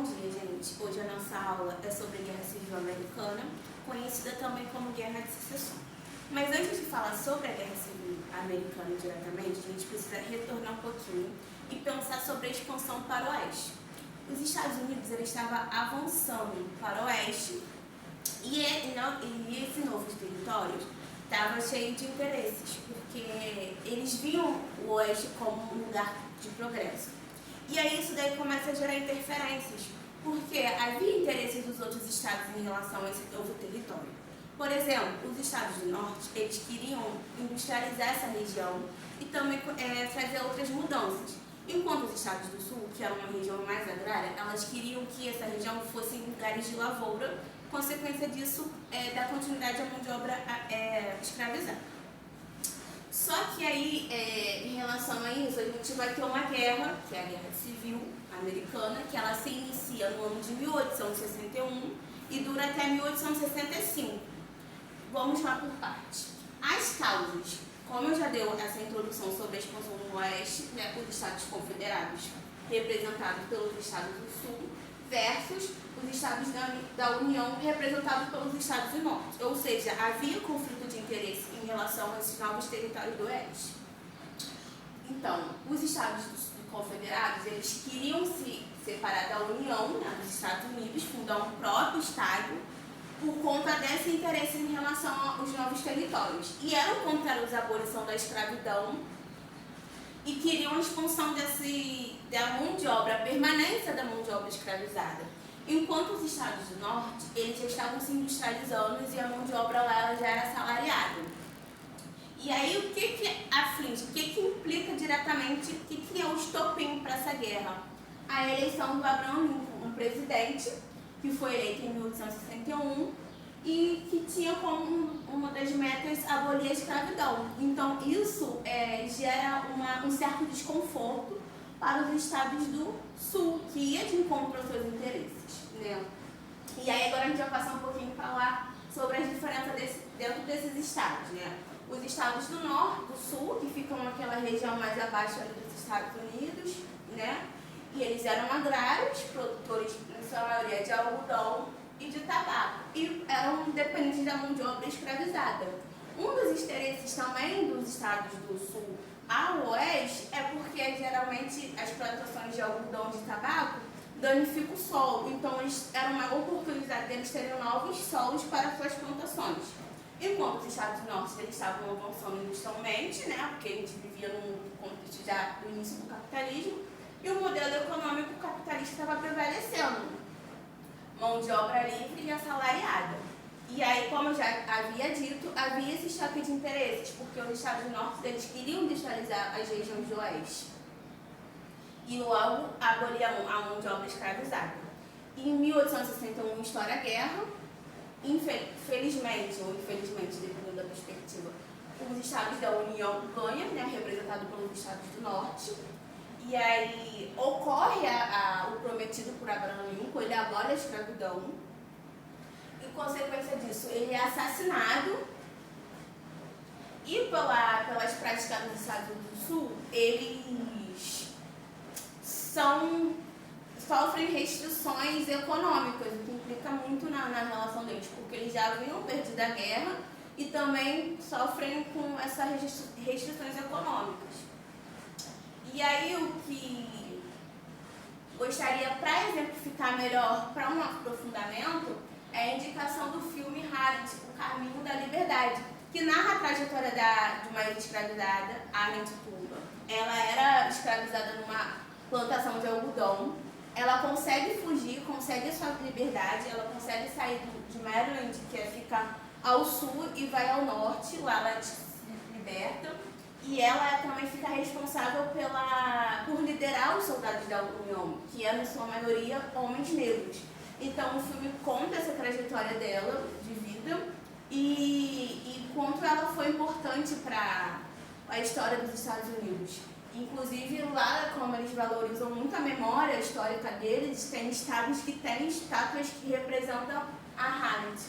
Bom dia, gente. Hoje a nossa aula é sobre a Guerra Civil Americana, conhecida também como Guerra de Secessão. Mas antes de falar sobre a Guerra Civil Americana diretamente, a gente precisa retornar um pouquinho e pensar sobre a expansão para o oeste. Os Estados Unidos estavam avançando para o oeste e esses novos territórios estavam cheios de interesses, porque eles viam o oeste como um lugar de progresso. E aí isso daí começa a gerar interferências, porque havia interesses dos outros estados em relação a esse novo território. Por exemplo, os estados do norte, eles queriam industrializar essa região e também fazer outras mudanças. Enquanto os estados do sul, que era uma região mais agrária, elas queriam que essa região fosse lugares de lavoura, consequência disso, da continuidade à mão de obra escravizada. Só que aí, em relação a isso, a gente vai ter uma guerra, que é a Guerra Civil Americana, que ela se inicia no ano de 1861 e dura até 1865. Vamos lá por partes. As causas, como eu já dei essa introdução sobre a expansão no Oeste, né, os Estados Confederados, representados pelos Estados do Sul, versus os Estados da União, representados pelos Estados do Norte. Ou seja, havia conflito de interesse em relação a esses novos territórios do Oeste. Então, os Estados Confederados, eles queriam se separar da União, né, dos Estados Unidos, fundar um próprio Estado, por conta desse interesse em relação aos novos territórios. E eram contrários à abolição da escravidão e queriam a expansão da mão de obra, a permanência da mão de obra escravizada. Enquanto os estados do norte, eles já estavam se industrializando e a mão de obra lá já era assalariada. E aí, o que aflige, o que implica diretamente, o que é o estopim para essa guerra? A eleição do Abraham Lincoln, um presidente que foi eleito em 1861 e que tinha como uma das metas abolir a escravidão. Então, isso gera um certo desconforto para os estados do sul, que ia de encontro aos seus interesses, né? E aí, agora a gente vai passar um pouquinho para falar sobre as diferenças dentro desses estados, né? Os estados do norte, do sul, que ficam naquela região mais abaixo dos Estados Unidos, né? E eles eram agrários, produtores, na sua maioria, de algodão e de tabaco, e eram dependentes da mão de obra escravizada. Um dos interesses também dos estados do sul ao oeste é porque, geralmente, as plantações de algodão e de tabaco danificam o solo, então era uma oportunidade deles terem novos solos para suas plantações. Enquanto os estados do norte eles estavam avançando industrialmente, né, porque a gente vivia num contexto já do início do capitalismo, e o modelo econômico capitalista estava prevalecendo. Mão de obra livre e assalariada. E aí, como eu já havia dito, havia esse choque de interesses, porque os estados do norte eles queriam industrializar as regiões do oeste. E logo abolir a mão de obra escravizada. E em 1861 estoura a guerra. Felizmente ou infelizmente, dependendo da perspectiva, os estados da União ganham, né, representado pelos estados do norte. E aí ocorre o prometido por Abraham Lincoln, ele abole a escravidão. E, consequência disso, ele é assassinado. E pelas práticas dos estados do sul, eles sofrem restrições econômicas, o que implica muito na relação deles, porque eles já haviam perdido a guerra e também sofrem com essas restrições econômicas. E aí, o que gostaria, para exemplificar melhor, para um aprofundamento, é a indicação do filme Harriet, O Caminho da Liberdade, que narra a trajetória de uma ex-escravizada, Harriet Tubman. Ela era escravizada numa plantação de algodão, ela consegue fugir, consegue a sua liberdade, ela consegue sair de Maryland, que fica ao sul, e vai ao norte, lá ela se liberta. E ela também fica responsável por liderar os soldados da União, que eram, em sua maioria, homens negros. Então, o filme conta essa trajetória dela, de vida, e quanto ela foi importante para a história dos Estados Unidos. Inclusive, lá, como eles valorizam muito a memória histórica deles, tem estados que têm estátuas que representam a Harriet.